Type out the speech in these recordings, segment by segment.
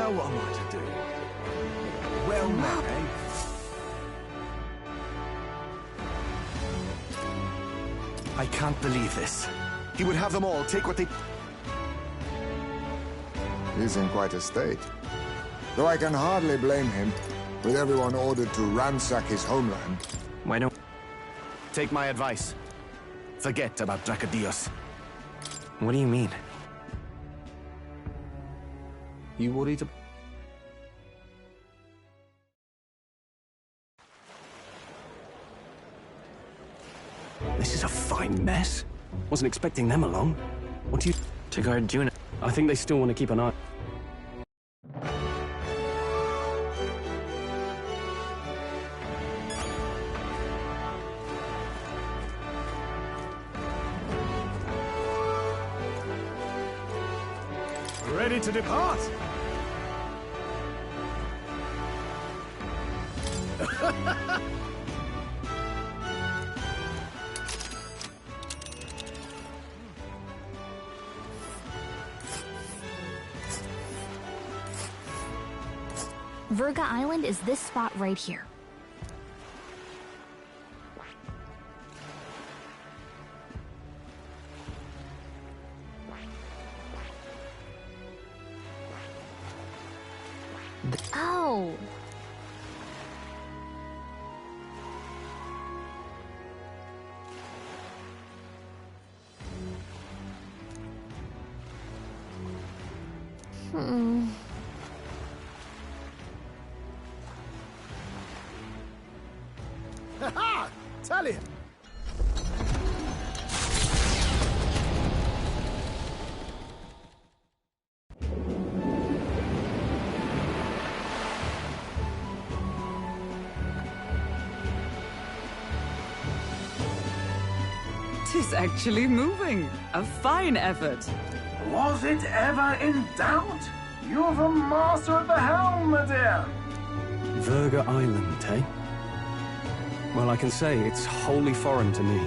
Now what am I to do? Well met, eh? I can't believe this. He would have them all take what they... He's in quite a state. Though I can hardly blame him, with everyone ordered to ransack his homeland. Why don't... Take my advice. Forget about Dracodios. What do you mean? You worried about... This is a fine mess. Wasn't expecting them along. What do you... To guard Juna? I think they still want to keep an eye... Ready to depart! Virga Island is this spot right here. Oh. Ha-ha! Talia! Tis actually moving. A fine effort. Was it ever in doubt? You're the master of the helm, my dear. Virga Island, eh? Well, I can say it's wholly foreign to me.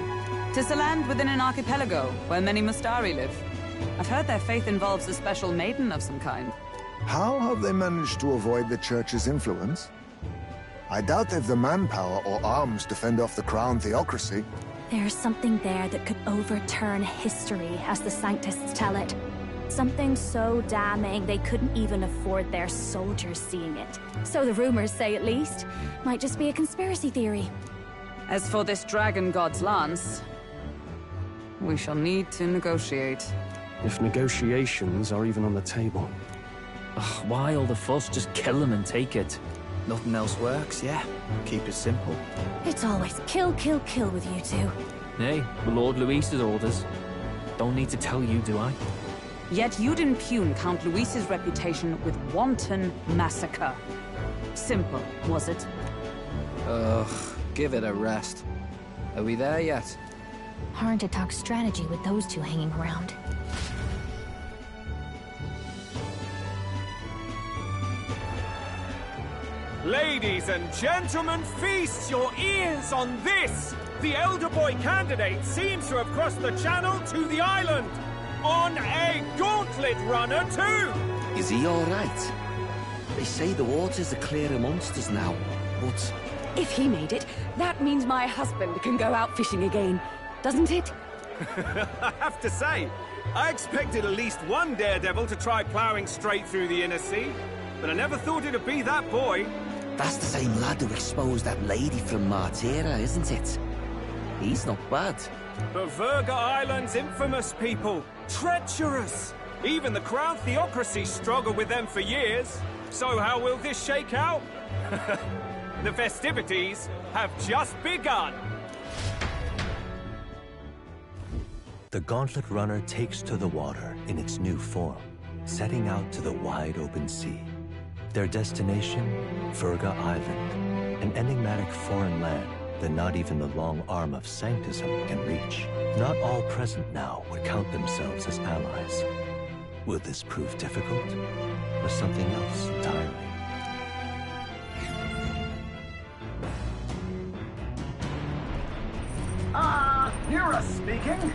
Tis a land within an archipelago, where many Mustari live. I've heard their faith involves a special maiden of some kind. How have they managed to avoid the Church's influence? I doubt they've the manpower or arms to fend off the Crown theocracy. There's something there that could overturn history, as the Sanctists tell it. Something so damning they couldn't even afford their soldiers seeing it. So the rumors say, at least. Might just be a conspiracy theory. As for this dragon god's lance, we shall need to negotiate. If negotiations are even on the table. Ugh, why all the fuss? Just kill him and take it. Nothing else works, yeah? Keep it simple. It's always kill, kill, kill with you two. Hey, Lord Luis's orders. Don't need to tell you, do I? Yet you'd impugn Count Luis's reputation with wanton massacre. Simple, was it? Ugh, give it a rest. Are we there yet? Hard to talk strategy with those two hanging around. Ladies and gentlemen, feast your ears on this! The elder boy candidate seems to have crossed the channel to the island! On a gauntlet runner, too! Is he all right? They say the waters are clear amongst us now, but... If he made it, that means my husband can go out fishing again, doesn't it? I have to say, I expected at least one daredevil to try ploughing straight through the inner sea, but I never thought it'd be that boy. That's the same lad who exposed that lady from Martira, isn't it? He's not bad. But Virga Island's infamous people. Treacherous! Even the Crown theocracy struggled with them for years. So how will this shake out? The festivities have just begun. The Gauntlet Runner takes to the water in its new form, setting out to the wide open sea. Their destination, Virga Island, an enigmatic foreign land that not even the long arm of Sanctism can reach. Not all present now would count themselves as allies. Will this prove difficult, or something else entirely? Nira speaking.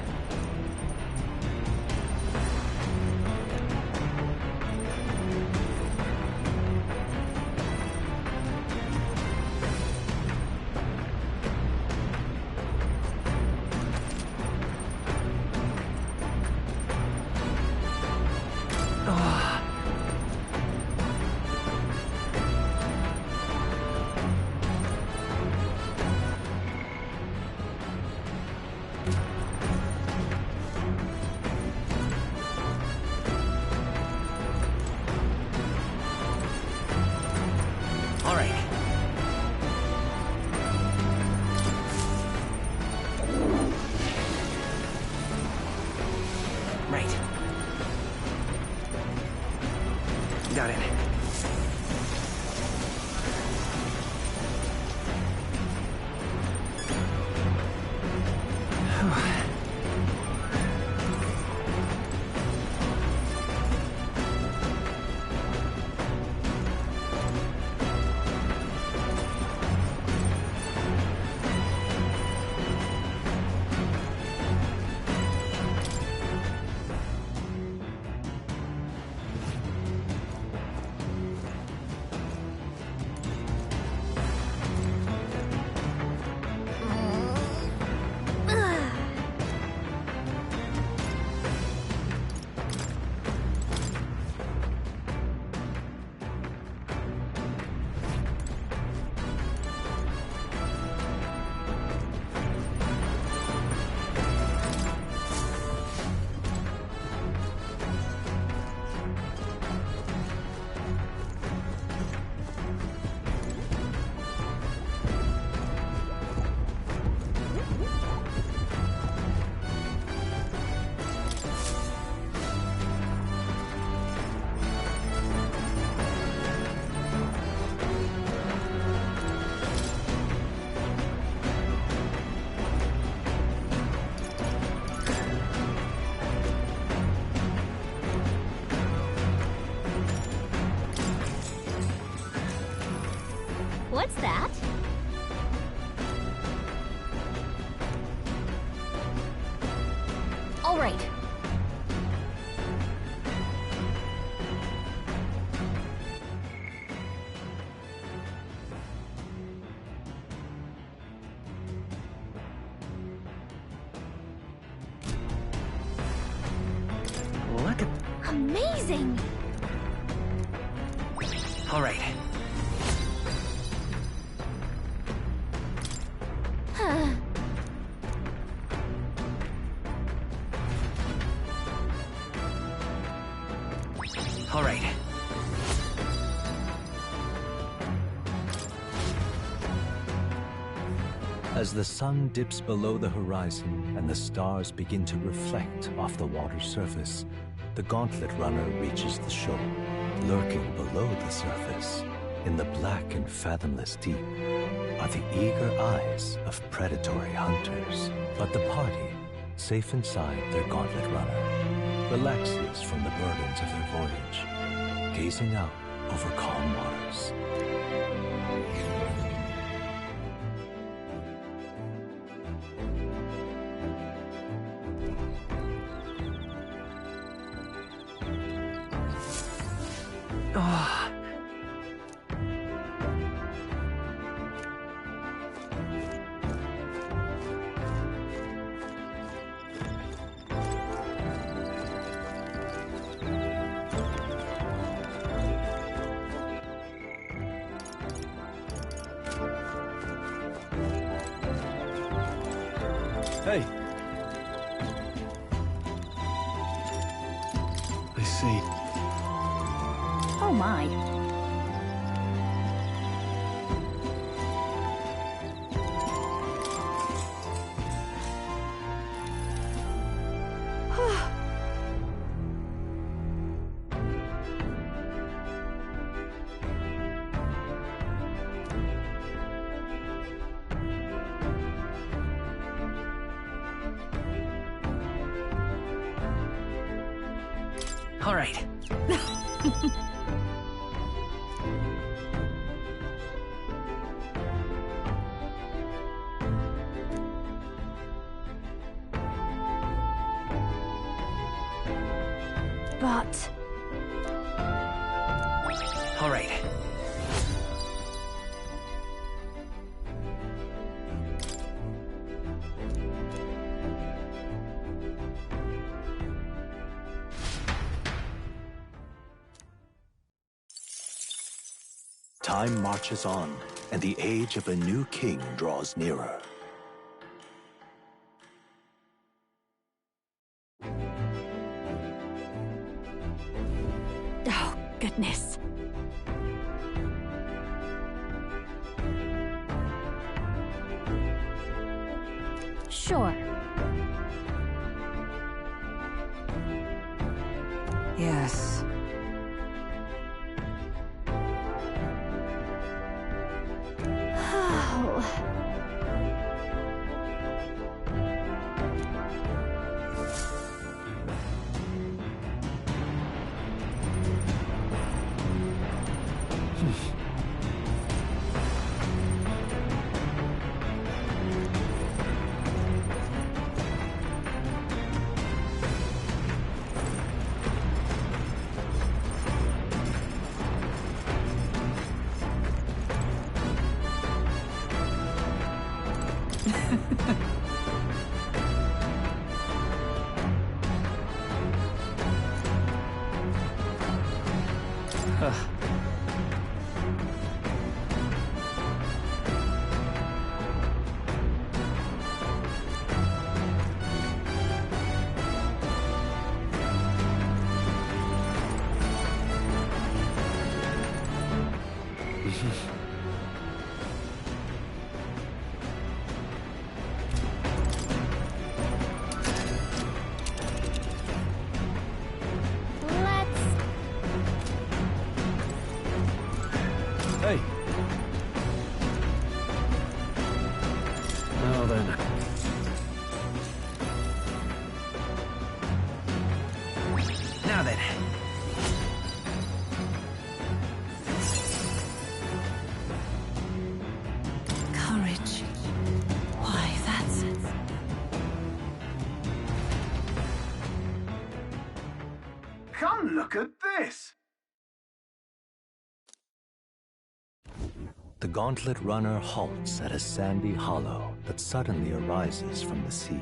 that. All right. Look at... Amazing! All right. All right. As the sun dips below the horizon and the stars begin to reflect off the water's surface, the Gauntlet Runner reaches the shore. Lurking below the surface, in the black and fathomless deep, are the eager eyes of predatory hunters. But the party, safe inside their Gauntlet Runner, relaxes from the burdens of their voyage, gazing out over calm waters. Hey. I see. Oh my. All right. But... All right. Time marches on, and the age of a new king draws nearer. oh, goodness. Sure. Yes. Oh. And look at this! The Gauntlet Runner halts at a sandy hollow that suddenly arises from the sea.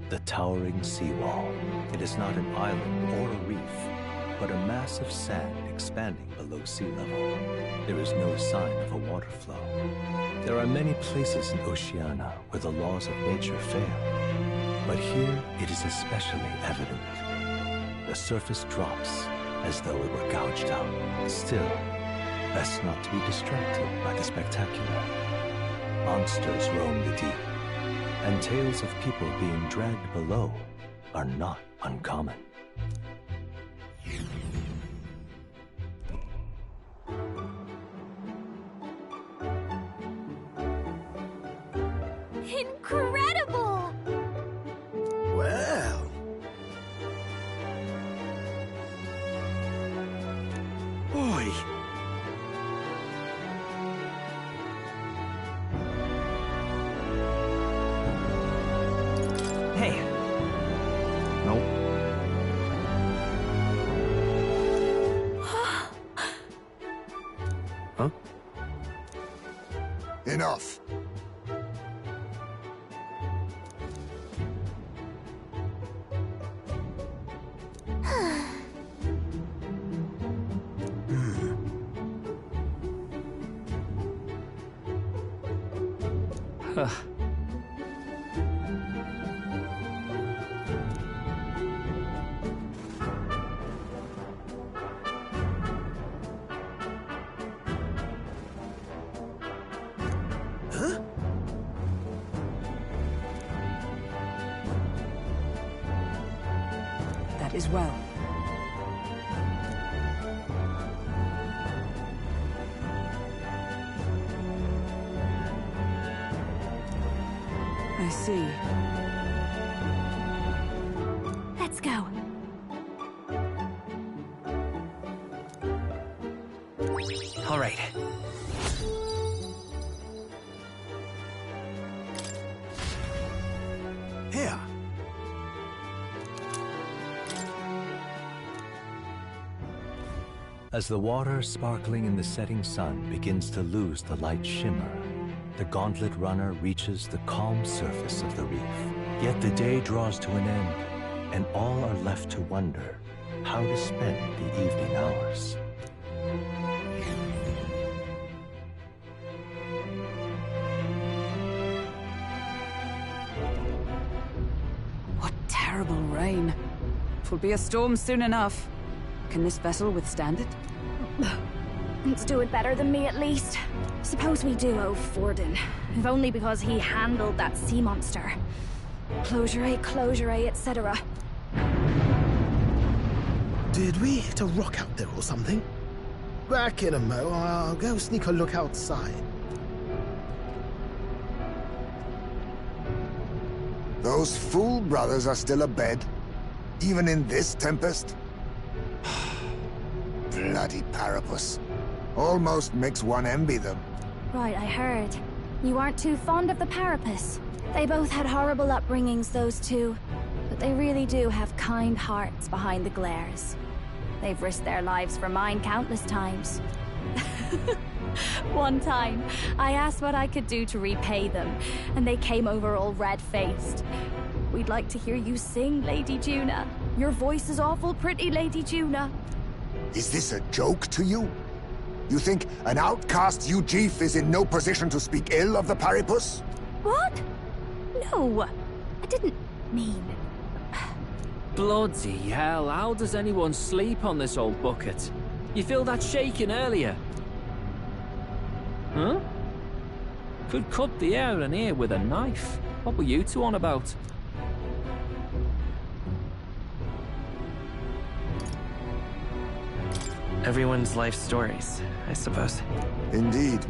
The towering seawall. It is not an island or a reef, but a mass of sand expanding below sea level. There is no sign of a water flow. There are many places in Oceania where the laws of nature fail, but here it is especially evident. The surface drops as though it were gouged out. Still, best not to be distracted by the spectacular. Monsters roam the deep, and tales of people being dragged below are not uncommon. Incredible! Well... Boy! Hey. Nope. Huh? Enough. Huh. That is well. I see. Let's go. All right. Here. As the water sparkling in the setting sun begins to lose the light shimmer, the Gauntlet Runner reaches the calm surface of the reef. Yet the day draws to an end, and all are left to wonder how to spend the evening hours. What terrible rain. 'Twill be a storm soon enough. Can this vessel withstand it? It's doing better than me, at least. Suppose we do owe Forden, if only because he handled that sea monster. Closure, etc. Did we hit a rock out there or something? Back in a mo, I'll go sneak a look outside. Those fool brothers are still abed, even in this tempest. Bloody Paripus. Almost makes one envy them. Right, I heard. You aren't too fond of the Paripus. They both had horrible upbringings, those two. But they really do have kind hearts behind the glares. They've risked their lives for mine countless times. One time, I asked what I could do to repay them, and they came over all red-faced. We'd like to hear you sing, Lady Juna. Your voice is awful pretty, Lady Juna. Is this a joke to you? You think an outcast Ujif is in no position to speak ill of the Paripus? What? No, I didn't mean... Bloody hell, how does anyone sleep on this old bucket? You feel that shaking earlier? Huh? Could cut the air in here with a knife. What were you two on about? Everyone's life stories, I suppose. Indeed.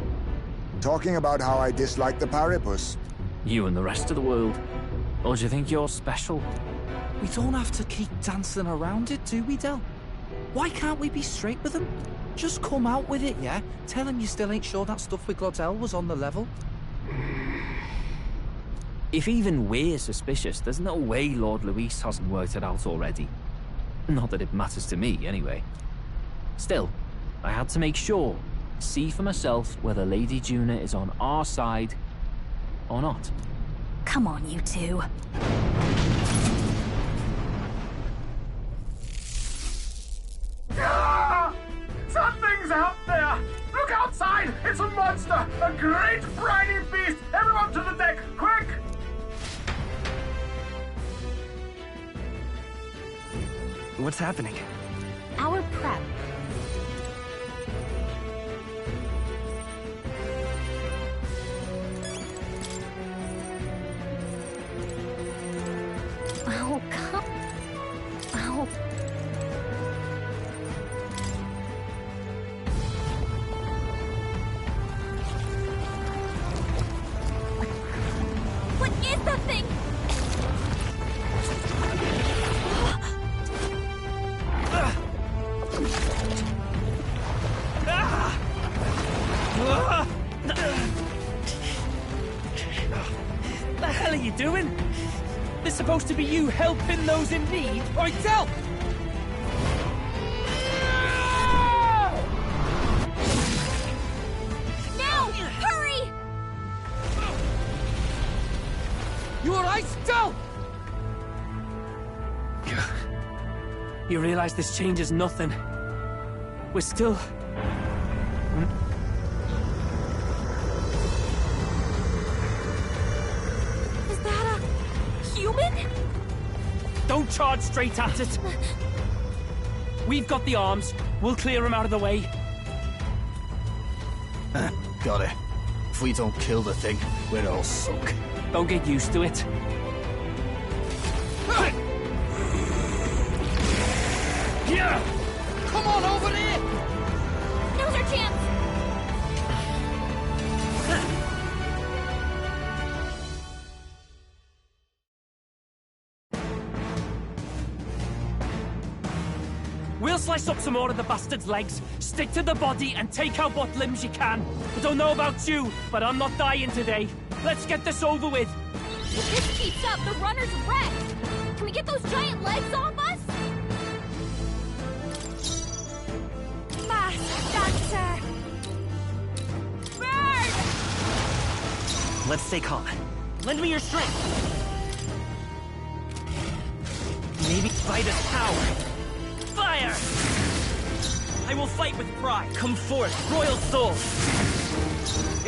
Talking about how I dislike the Paripus. You and the rest of the world. Or do you think you're special? We don't have to keep dancing around it, do we, Del? Why can't we be straight with him? Just come out with it, yeah? Tell him you still ain't sure that stuff with Glottal was on the level. If even we're suspicious, there's no way Lord Luis hasn't worked it out already. Not that it matters to me, anyway. Still, I had to make sure, see for myself whether Lady Juna is on our side or not. Come on, you two. Ah! Something's out there! Look outside! It's a monster! A great briny beast! Everyone to the deck! Quick! What's happening? Our prep. Oh, come... Oh... What is that thing? The hell are you doing? This is supposed to be you helping those in need. Oi, Del! Now! Hurry! You alright, Del? You realize this changes nothing. We're still... Is that a... human? Don't charge straight at it. We've got the arms. We'll clear him out of the way. Got it. If we don't kill the thing, we're all sunk. Don't get used to it. Yeah! Come on over here! Now's our chance! We'll slice up some more of the bastard's legs, stick to the body, and take out what limbs you can. I don't know about you, but I'm not dying today. Let's get this over with. If this keeps up, the runner's wrecked! Can we get those giant legs off us? Mass Dancer! Bird! Let's stay calm. Lend me your strength. Maybe fight us power. Fire! I will fight with pride. Come forth, royal soul.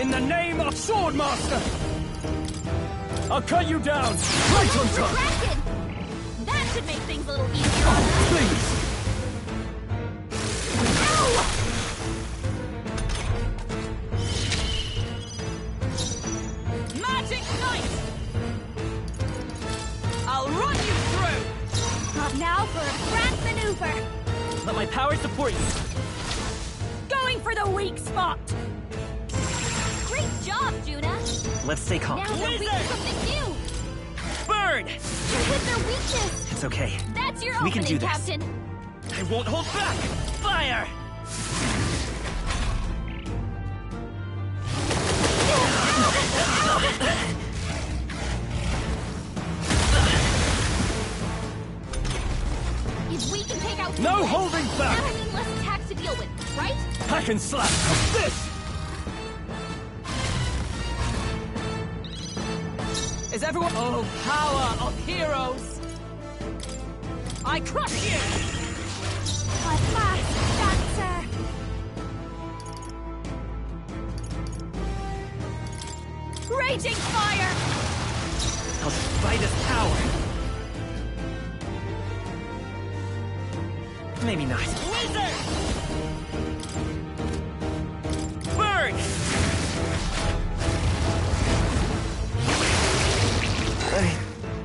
In the name of Swordmaster! I'll cut you down! Right on top! Kraken! That should make things a little easier on us. Please! Magic Knight! I'll run you through! Up now for a grand maneuver! Let my power support you. Going for the weak spot! Great job, Juna! Let's stay calm. Now they're weak to something new! Burn! You're with their weakness! It's okay. That's your We can opening, do this. Captain! I won't hold back! Fire! If we can take out two No legs, holding back! that'll mean less attacks to deal with, right? Hack and slap! This! Is everyone... Oh, power of heroes! I crush you! My fast dancer! Raging fire! I'll fight his power. Maybe not. Wizard! Burn!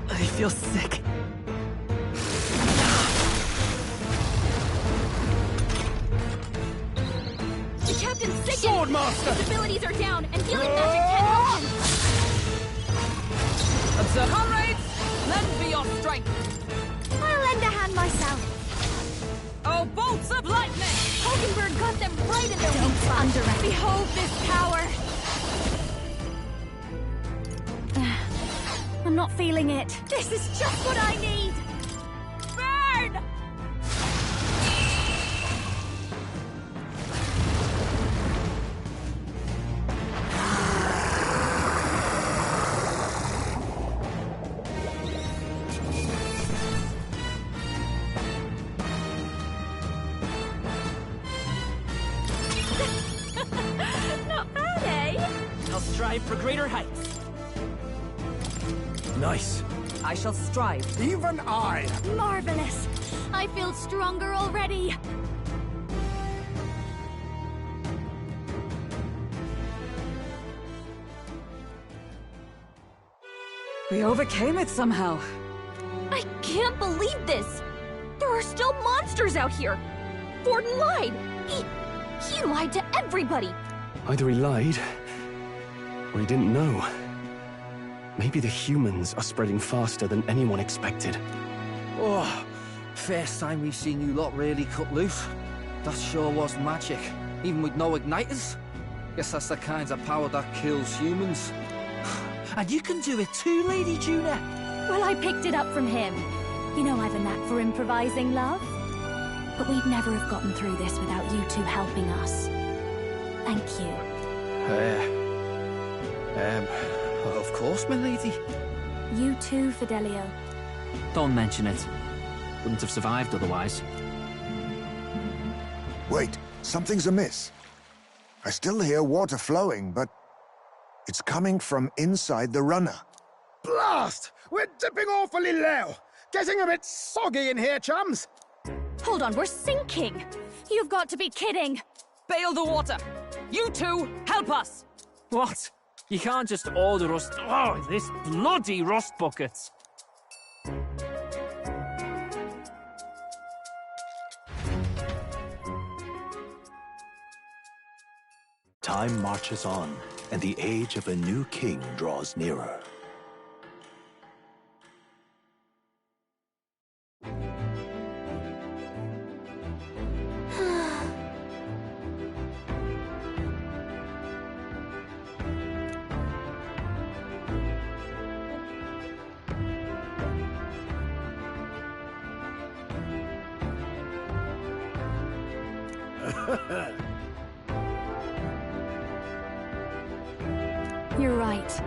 I feel sick. The captain's sick. Swordmaster! His abilities are down, and healing magic can't help him. Observe, comrades! Lend me your strength! I'll lend a hand myself. Oh, bolts of lightning! Hulkenberg got them right in their weak spot. Behold this power! I'm not feeling it. This is just what I need! Burn! for greater heights. Nice. I shall strive. Even I. Marvelous! I feel stronger already. We overcame it somehow. I can't believe this! There are still monsters out here! Forden lied! He lied to everybody! Either he lied, or he didn't know. Maybe the humans are spreading faster than anyone expected. Oh, first time we've seen you lot really cut loose. That sure was magic, even with no igniters. Guess that's the kind of power that kills humans. And you can do it too, Lady Juna. Well, I picked it up from him. You know I've a knack for improvising, love. But we'd never have gotten through this without you two helping us. Thank you. Of course, my lady. You too, Fidelio. Don't mention it. Wouldn't have survived otherwise. Wait, something's amiss. I still hear water flowing, but it's coming from inside the runner. Blast! We're dipping awfully low. Getting a bit soggy in here, chums. Hold on, we're sinking. You've got to be kidding. Bail the water. You two, help us. What? You can't just order us... Oh, this bloody rust buckets. Time marches on, and the age of a new king draws nearer. You're right.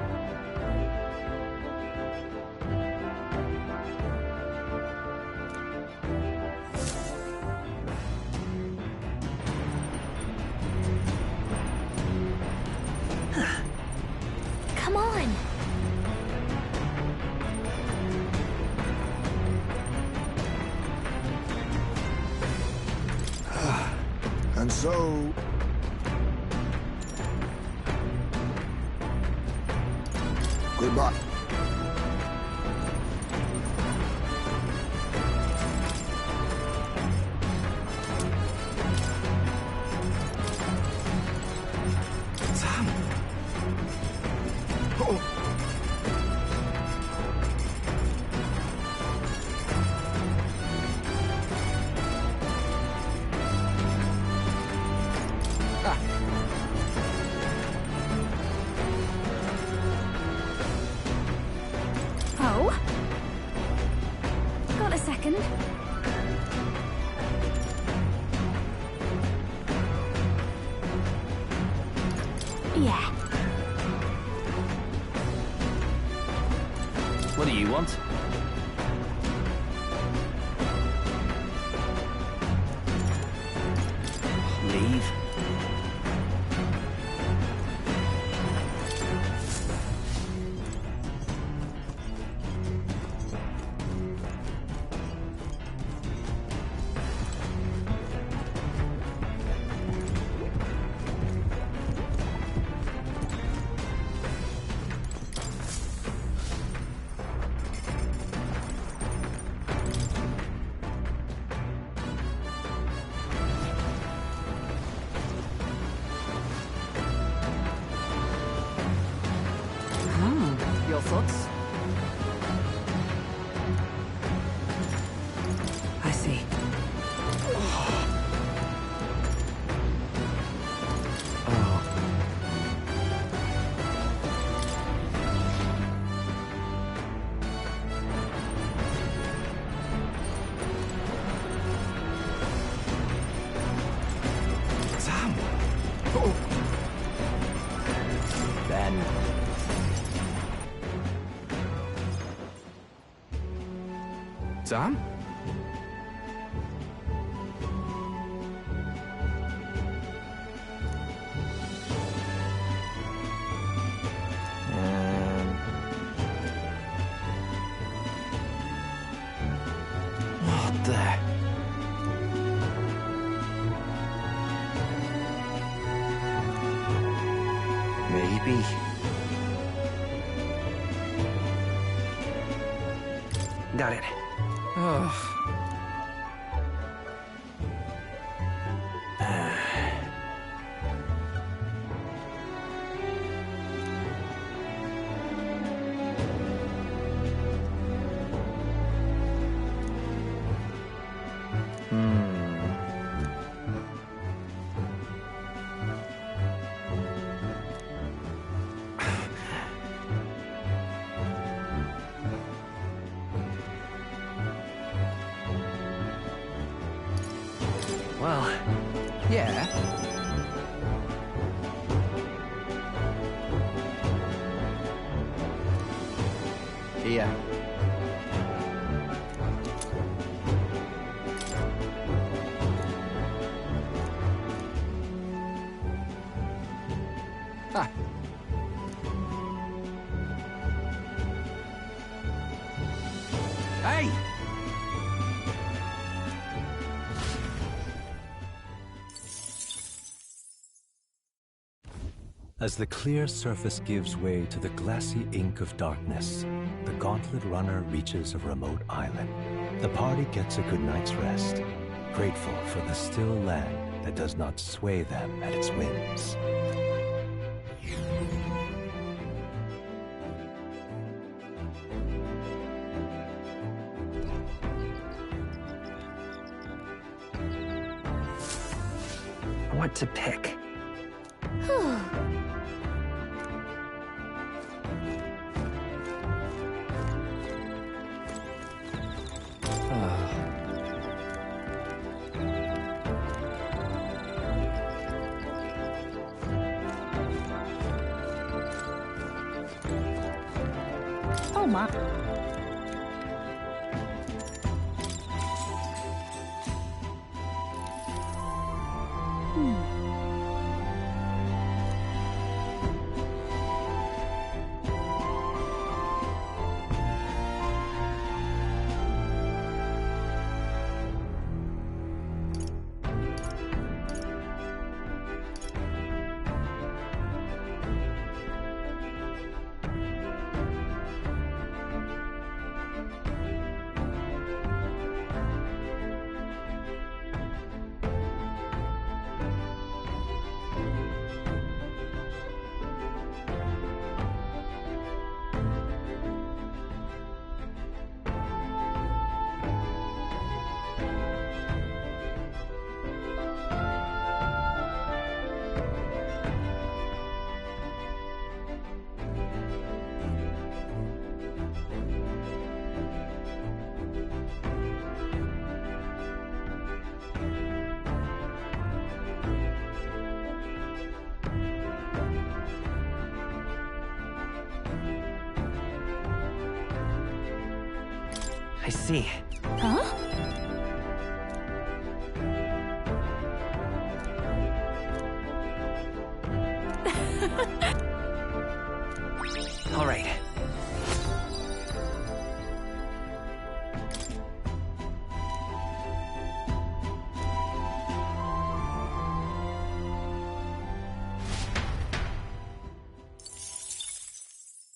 Come on. And so... Goodbye. Sam! Oh! Oh? Got a second? Yeah. What do you want? Leave. Your thoughts? I see. Sam! Oh! Then... Sam? there. Maybe. Got it. Well, Yeah? Here. Ah. Hey! As the clear surface gives way to the glassy ink of darkness, the Gauntlet Runner reaches a remote island. The party gets a good night's rest, grateful for the still land that does not sway them at its whims. what to pick? Oh my. I see. Huh? All right.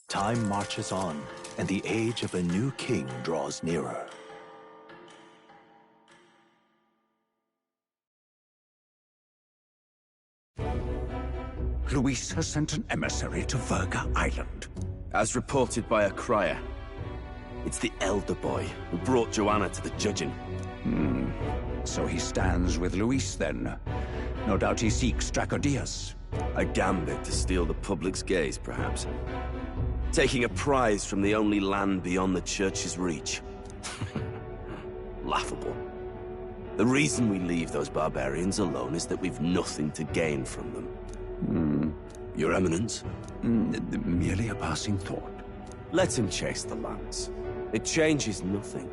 Time marches on, and the age of a new king draws nearer. Luis has sent an emissary to Verga Island. As reported by a crier. It's the elder boy who brought Joanna to the judging. So he stands with Luis then. No doubt he seeks Dracodius. A gambit to steal the public's gaze, perhaps. Taking a prize from the only land beyond the church's reach. Laughable. The reason we leave those barbarians alone is that we've nothing to gain from them. Your Eminence? Merely a passing thought. Let him chase the lands. It changes nothing.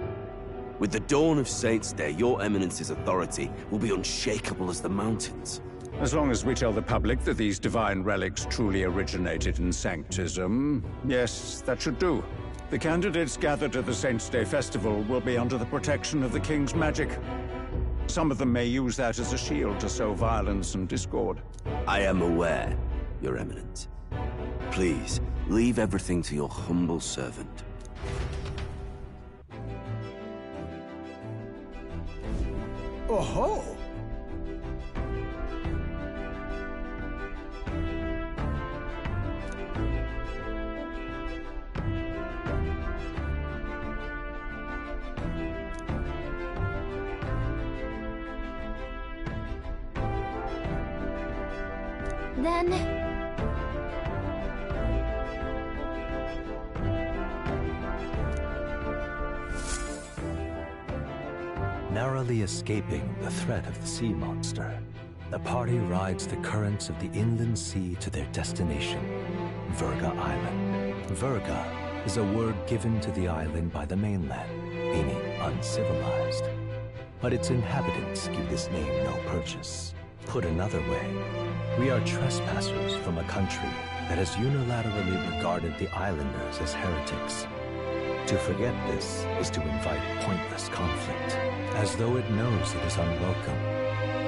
With the dawn of Saints' Day, your Eminence's authority will be unshakable as the mountains. As long as we tell the public that these divine relics truly originated in Sanctism, yes, that should do. The candidates gathered at the Saints' Day Festival will be under the protection of the King's magic. Some of them may use that as a shield to sow violence and discord. I am aware, Your Eminence. Please, leave everything to your humble servant. Oh-ho! Then... Narrowly escaping the threat of the sea monster, the party rides the currents of the inland sea to their destination, Virga Island. Virga is a word given to the island by the mainland, meaning uncivilized. But its inhabitants give this name no purchase. Put another way, we are trespassers from a country that has unilaterally regarded the islanders as heretics. To forget this is to invite pointless conflict. As though it knows it is unwelcome,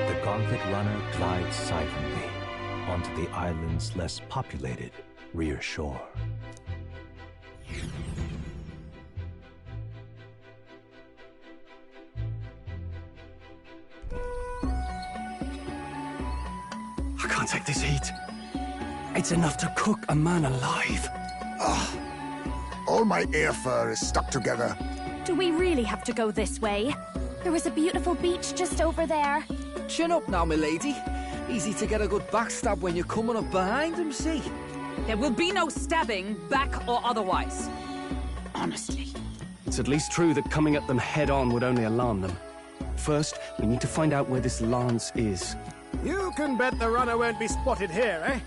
the Gauntlet Runner glides silently onto the island's less populated rear shore. I can't take this heat. It's enough to cook a man alive. Ugh. All my ear fur is stuck together. Do we really have to go this way? There was a beautiful beach just over there. Chin up now, milady. Easy to get a good backstab when you're coming up behind him, see? There will be no stabbing, back or otherwise. Honestly. It's at least true that coming at them head-on would only alarm them. First, we need to find out where this lance is. You can bet the runner won't be spotted here, eh?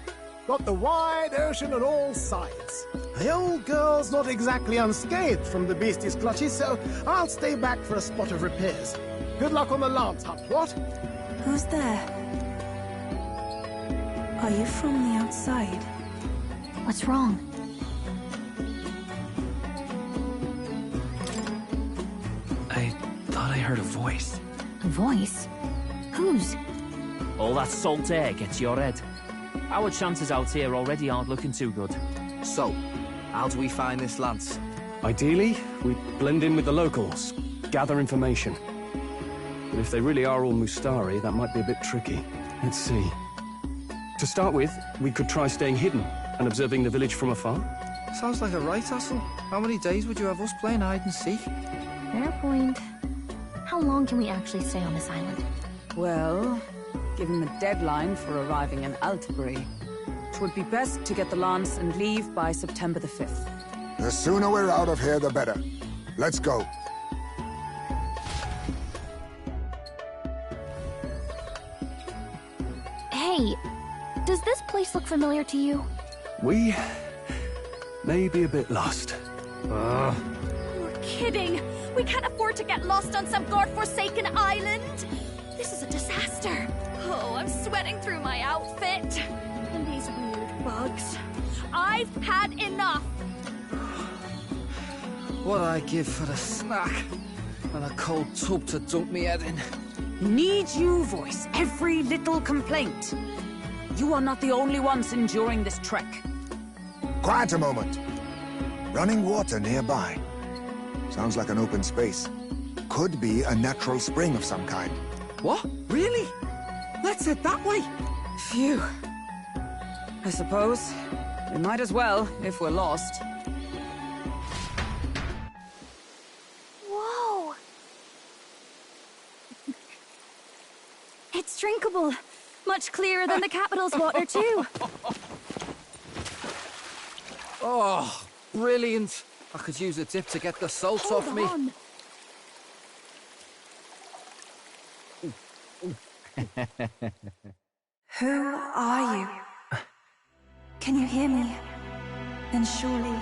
Got the wide ocean on all sides. The old girl's not exactly unscathed from the beastie's clutches, so I'll stay back for a spot of repairs. Good luck on the lance hunt, what? Who's there? Are you from the outside? What's wrong? I thought I heard a voice. A voice? Whose? All that salt air gets your head. Our chances out here already aren't looking too good. So, how do we find this lance? Ideally, we blend in with the locals, gather information. But if they really are all Mustari, that might be a bit tricky. Let's see. To start with, we could try staying hidden and observing the village from afar. Sounds like a right hassle. How many days would you have us playing hide and seek? Fair point. How long can we actually stay on this island? Well, given the deadline for arriving in Altabury, it would be best to get the lance and leave by September the 5th. The sooner we're out of here, the better. Let's go. Hey, does this place look familiar to you? We may be a bit lost. You're kidding! We can't afford to get lost on some god-forsaken island! This is a disaster! Oh, I'm sweating through my outfit. And these weird bugs. I've had enough! What'd I give for a snack? And a cold tub to dunk me head in? Need you voice every little complaint? You are not the only ones enduring this trek. Quiet a moment. Running water nearby. Sounds like an open space. Could be a natural spring of some kind. What? Really? Let's head that way. Phew. I suppose we might as well if we're lost. Whoa! It's drinkable. Much clearer than the capital's water, too. Oh, brilliant. I could use a dip to get the salt off me. Who are you? Can you hear me? Then surely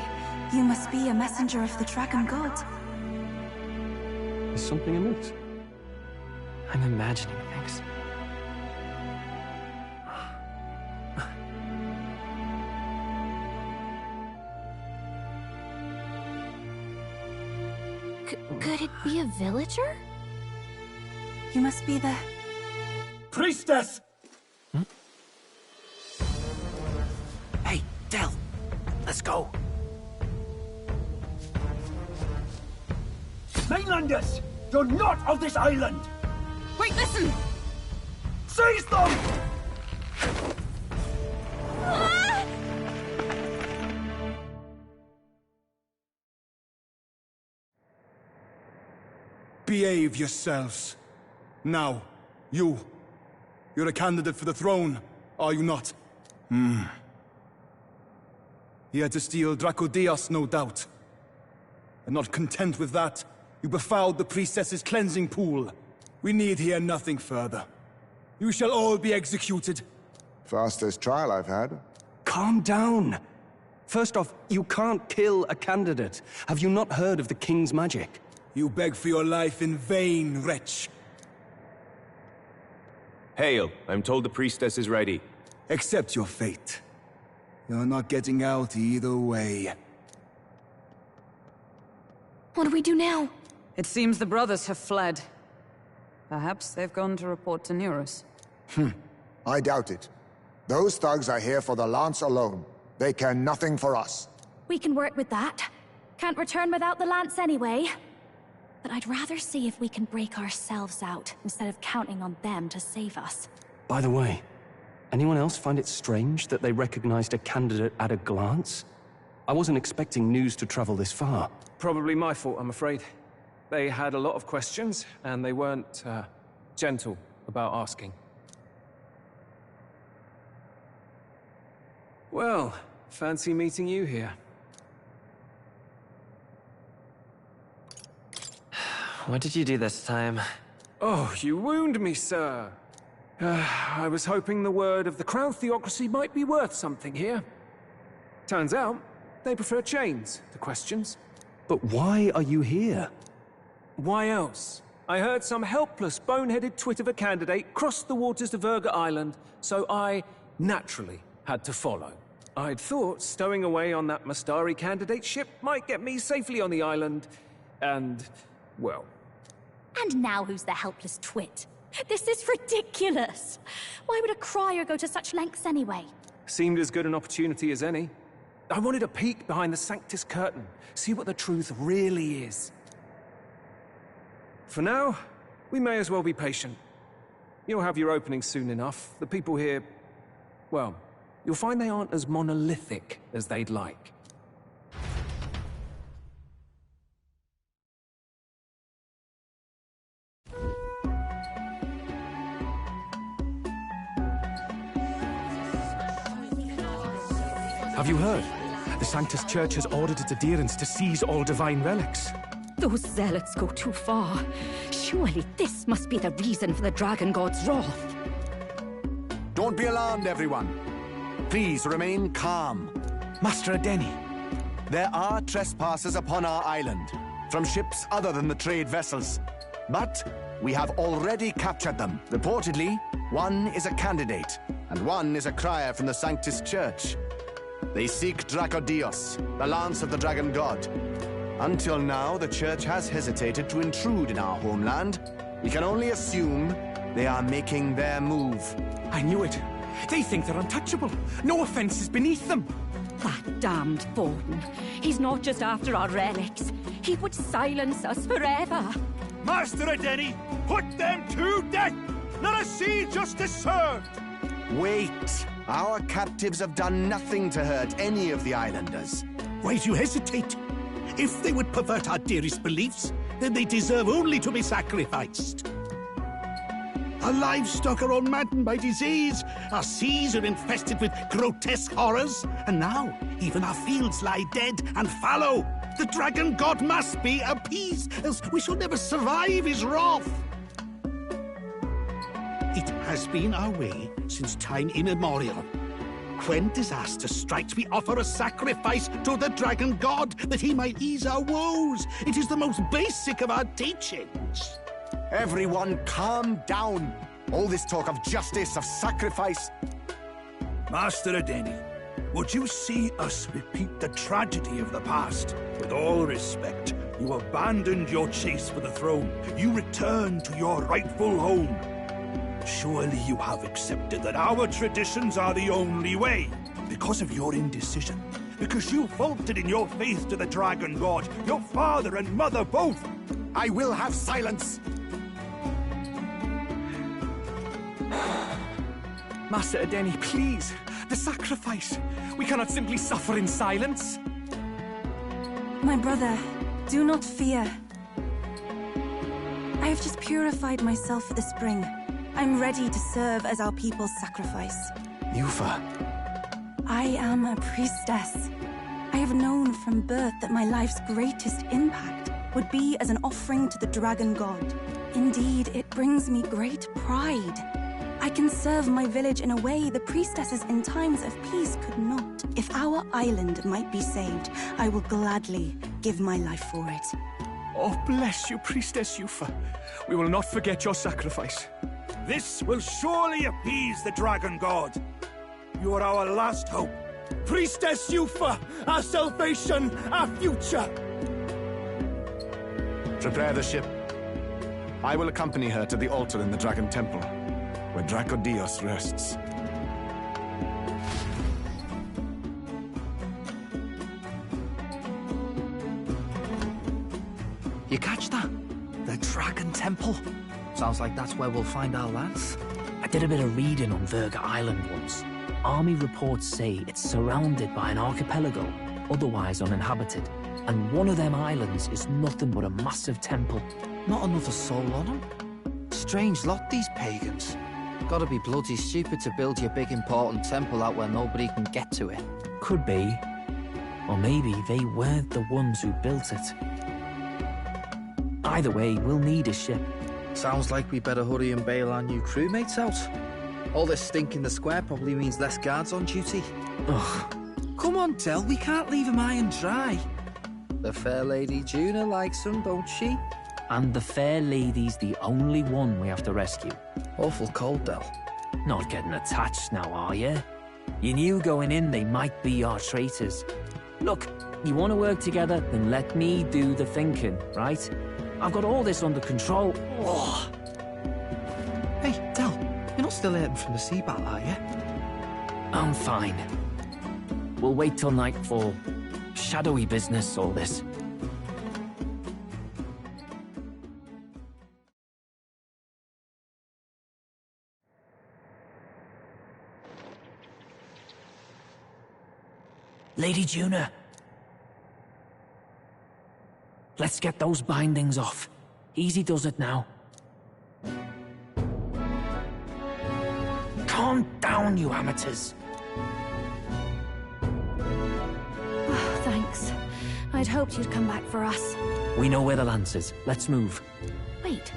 you must be a messenger of the Dragon God. Is something amiss? I'm imagining things. Could it be a villager? You must be the... Priestess! Hey, Del, let's go. Mainlanders! You're not of this island! Wait, listen! Seize them! Behave yourselves. Now, you're a candidate for the throne, are you not? Here to steal Dracodios, no doubt. And not content with that, you befouled the priestess's cleansing pool. We need hear nothing further. You shall all be executed. Fastest trial I've had. Calm down. First off, you can't kill a candidate. Have you not heard of the king's magic? You beg for your life in vain, wretch. Hail, I'm told the priestess is ready. Accept your fate. You're not getting out either way. What do we do now? It seems the brothers have fled. Perhaps they've gone to report to Neurus. I doubt it. Those thugs are here for the lance alone. They care nothing for us. We can work with that. Can't return without the lance anyway. But I'd rather see if we can break ourselves out, instead of counting on them to save us. By the way, anyone else find it strange that they recognized a candidate at a glance? I wasn't expecting news to travel this far. Probably my fault, I'm afraid. They had a lot of questions, and they weren't, gentle about asking. Well, fancy meeting you here. What did you do this time? Oh, you wound me, sir. I was hoping the word of the Crown Theocracy might be worth something here. Turns out, they prefer chains to questions. But why are you here? Why else? I heard some helpless, boneheaded twit of a candidate crossed the waters of Verga Island, so I, naturally, had to follow. I'd thought stowing away on that Mastari candidate ship might get me safely on the island, and, well... And now who's the helpless twit? This is ridiculous! Why would a crier go to such lengths anyway? Seemed as good an opportunity as any. I wanted a peek behind the Sanctus curtain, see what the truth really is. For now, we may as well be patient. You'll have your opening soon enough. The people here, well, you'll find they aren't as monolithic as they'd like. Have you heard? The Sanctus Church has ordered its adherents to seize all divine relics. Those zealots go too far. Surely this must be the reason for the Dragon God's wrath. Don't be alarmed, everyone. Please remain calm. Master Adeni. There are trespassers upon our island, from ships other than the trade vessels. But we have already captured them. Reportedly, one is a candidate, and one is a crier from the Sanctus Church. They seek Dracodios, the lance of the Dragon God. Until now, the Church has hesitated to intrude in our homeland. We can only assume they are making their move. I knew it. They think they're untouchable. No offense is beneath them. That damned Borden. He's not just after our relics. He would silence us forever. Master Adeni, put them to death! Let us see justice served! Wait! Our captives have done nothing to hurt any of the islanders. Why do you hesitate? If they would pervert our dearest beliefs, then they deserve only to be sacrificed. Our livestock are all maddened by disease, our seas are infested with grotesque horrors, and now even our fields lie dead and fallow. The Dragon God must be appeased, else we shall never survive his wrath. It has been our way since time immemorial. When disaster strikes, we offer a sacrifice to the Dragon God that he might ease our woes. It is the most basic of our teachings. Everyone calm down. All this talk of justice, of sacrifice... Master Adeni, would you see us repeat the tragedy of the past? With all respect, You abandoned your chase for the throne. You returned to your rightful home. Surely you have accepted that our traditions are the only way. Because of your indecision. Because you faltered in your faith to the Dragon God. Your father and mother both. I will have silence. Master Edeni, please. The sacrifice. We cannot simply suffer in silence. My brother, do not fear. I have just purified myself for the spring. I'm ready to serve as our people's sacrifice. Yufa. I am a priestess. I have known from birth that my life's greatest impact would be as an offering to the Dragon God. Indeed, it brings me great pride. I can serve my village in a way the priestesses in times of peace could not. If our island might be saved, I will gladly give my life for it. Oh, bless you, Priestess Yufa. We will not forget your sacrifice. This will surely appease the Dragon God. You are our last hope. Priestess Yufa, our salvation, our future. Prepare the ship. I will accompany her to the altar in the Dragon Temple, where Dracodios rests. You catch that? The Dragon Temple. Sounds like that's where we'll find our lads. I did a bit of reading on Virga Island once. Army reports say it's surrounded by an archipelago, otherwise uninhabited. And one of them islands is nothing but a massive temple. Not another soul on them? Strange lot, these pagans. Gotta be bloody stupid to build your big important temple out where nobody can get to it. Could be. Or maybe they weren't the ones who built it. Either way, we'll need a ship. Sounds like we better hurry and bail our new crewmates out. All this stink in the square probably means less guards on duty. Ugh. Come on, Del, we can't leave him high and dry. The fair lady Juna likes him, don't she? And the fair lady's the only one we have to rescue. Awful cold, Del. Not getting attached now, are you? You knew going in they might be our traitors. Look, you want to work together, then let me do the thinking, right? I've got all this under control. Oh. Hey, Del, you're not still hurting from the sea battle, are you? I'm fine. We'll wait till night for shadowy business, all this. Lady Juna. Let's get those bindings off. Easy does it now. Calm down, you amateurs. Oh, thanks. I'd hoped you'd come back for us. We know where the lance is. Let's move. Wait,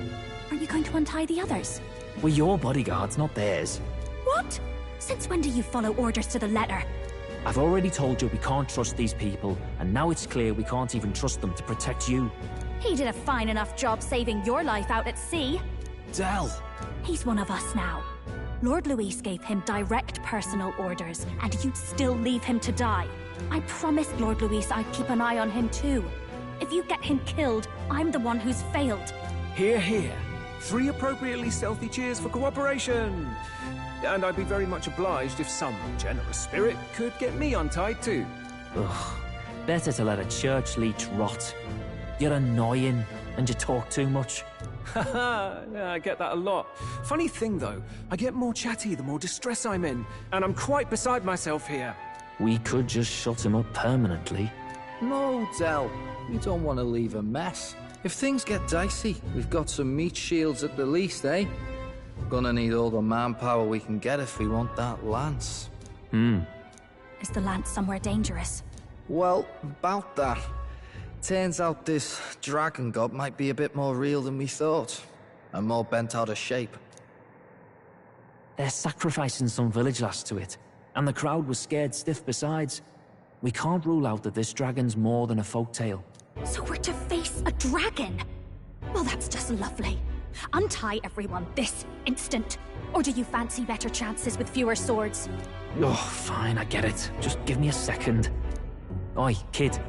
aren't you going to untie the others? We're your bodyguards, not theirs. What? Since when do you follow orders to the letter? I've already told you we can't trust these people, and now it's clear we can't even trust them to protect you. He did a fine enough job saving your life out at sea. Del! He's one of us now. Lord Luis gave him direct personal orders, and you'd still leave him to die. I promised Lord Luis I'd keep an eye on him too. If you get him killed, I'm the one who's failed. Hear, hear. 3 appropriately stealthy cheers for cooperation. And I'd be very much obliged if some generous spirit could get me untied too. Ugh. Better to let a church leech rot. You're annoying, and you talk too much. Haha, yeah, I get that a lot. Funny thing though, I get more chatty the more distress I'm in, and I'm quite beside myself here. We could just shut him up permanently. No, Del. We don't want to leave a mess. If things get dicey, we've got some meat shields at the least, eh? Gonna need all the manpower we can get if we want that lance. Is the lance somewhere dangerous? Well, about that. Turns out this dragon god might be a bit more real than we thought. And more bent out of shape. They're sacrificing some village lass to it, and the crowd was scared stiff besides. We can't rule out that this dragon's more than a folktale. So we're to face a dragon? Well, that's just lovely. Untie everyone this instant. Or do you fancy better chances with fewer swords? Oh, fine, I get it. Just give me a second. Oi, kid.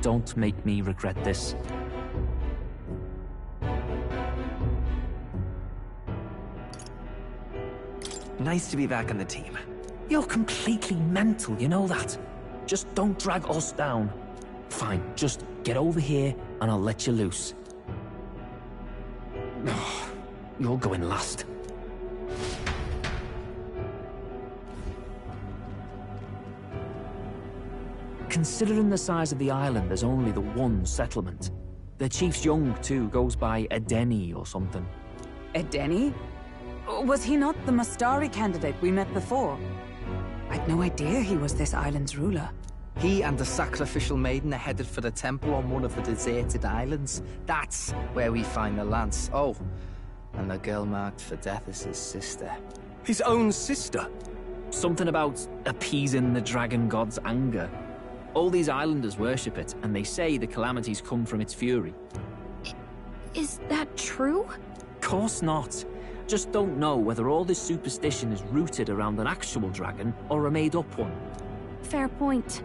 Don't make me regret this. Nice to be back on the team. You're completely mental, you know that? Just don't drag us down. Fine, just get over here and I'll let you loose. You're going last. Considering the size of the island, there's only the one settlement. The chief's young, too, goes by Edeni or something. Edeni? Was he not the Mustari candidate we met before? I'd no idea he was this island's ruler. He and the sacrificial maiden are headed for the temple on one of the deserted islands. That's where we find the lance. Oh, and the girl marked for death is his sister. His own sister? Something about appeasing the dragon god's anger. All these islanders worship it, and they say the calamities come from its fury. Is that true? Course not. Just don't know whether all this superstition is rooted around an actual dragon or a made-up one. Fair point.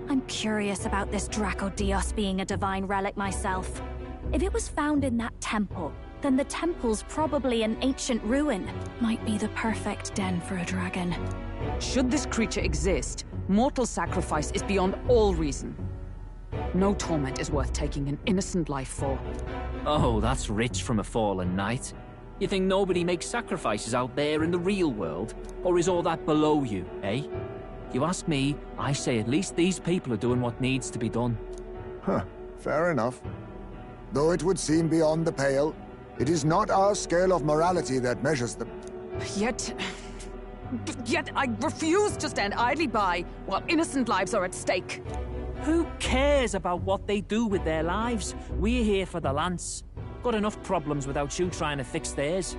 I'm curious about this Dracodios being a divine relic myself. If it was found in that temple, then the temple's probably an ancient ruin. Might be the perfect den for a dragon. Should this creature exist, mortal sacrifice is beyond all reason. No torment is worth taking an innocent life for. Oh, that's rich from a fallen knight. You think nobody makes sacrifices out there in the real world? Or is all that below you, eh? You ask me, I say at least these people are doing what needs to be done. Huh, fair enough. Though it would seem beyond the pale, it is not our scale of morality that measures them. Yet I refuse to stand idly by while innocent lives are at stake. Who cares about what they do with their lives? We're here for the lance. Got enough problems without you trying to fix theirs.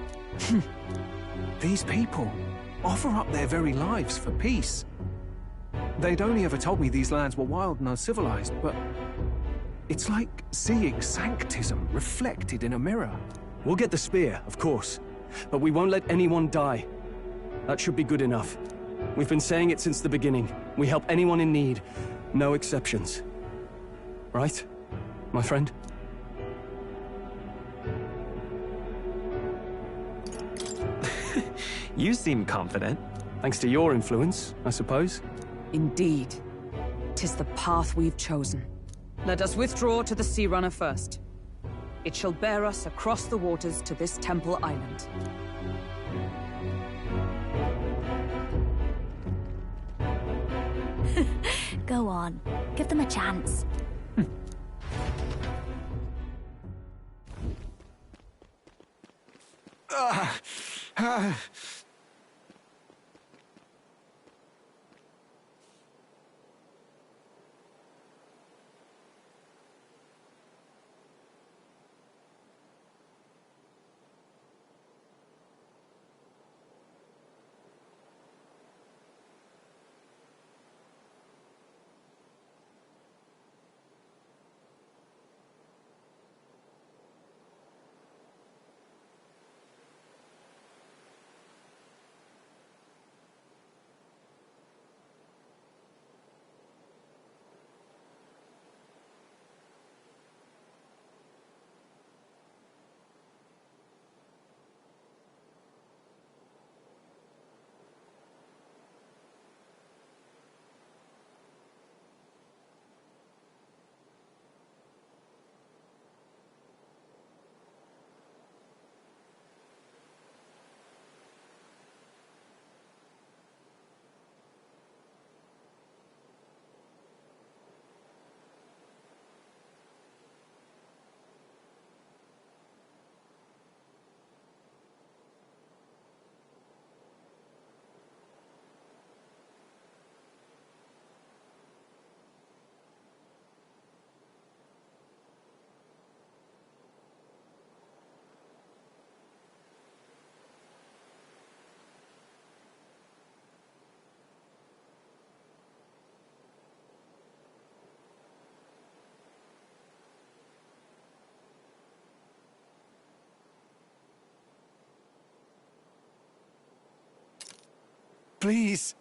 These people offer up their very lives for peace. They'd only ever told me these lands were wild and uncivilized, but it's like seeing sanctism reflected in a mirror. We'll get the spear, of course, but we won't let anyone die. That should be good enough. We've been saying it since the beginning. We help anyone in need, no exceptions. Right, my friend? You seem confident. Thanks to your influence, I suppose. Indeed. 'Tis the path we've chosen. Let us withdraw to the Sea Runner first. It shall bear us across the waters to this temple island. Go on. Give them a chance. Please,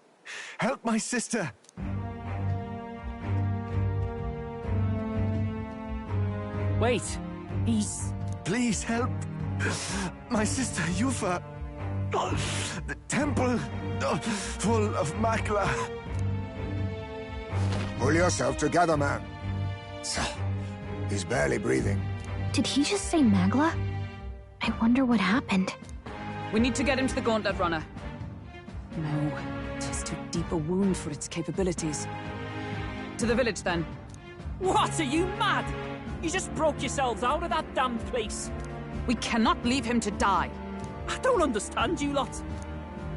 help my sister. Wait, he's... Please help. My sister, Yufa. The temple full of Makla. Pull yourself together, man. He's barely breathing. Did he just say Magla? I wonder what happened. We need to get him to the Gauntlet Runner. No, it is too deep a wound for its capabilities. To the village, then. What, are you mad? You just broke yourselves out of that damn place. We cannot leave him to die. I don't understand you lot.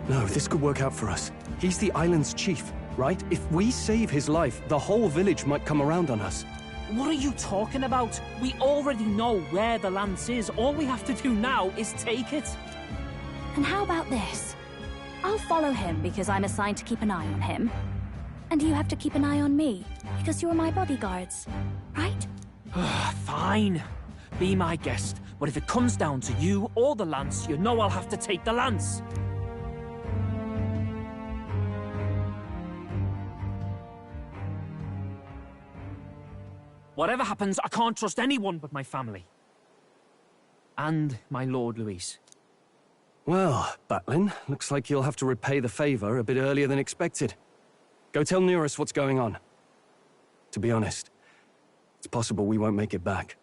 No, this could work out for us. He's the island's chief, right? If we save his life, the whole village might come around on us. What are you talking about? We already know where the lance is. All we have to do now is take it. And how about this? I'll follow him because I'm assigned to keep an eye on him. And you have to keep an eye on me because you're my bodyguards, right? Fine. Be my guest. But if it comes down to you or the lance, you know I'll have to take the lance. Whatever happens, I can't trust anyone but my family. And my Lord Luis. Well, Batlin, looks like you'll have to repay the favor a bit earlier than expected. Go tell Neurus what's going on. To be honest, it's possible we won't make it back.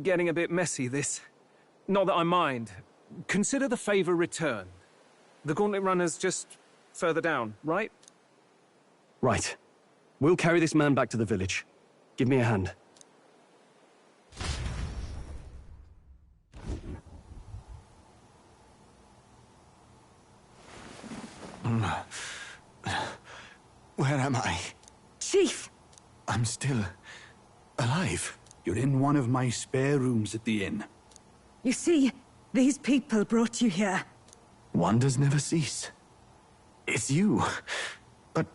Getting a bit messy, this. Not that I mind. Consider the favor returned. The Gauntlet Runner's just further down, right? Right. We'll carry this man back to the village. Give me a hand. Where am I? Chief! I'm still alive. You're in one of my spare rooms at the inn. You see, these people brought you here. Wonders never cease. It's you. But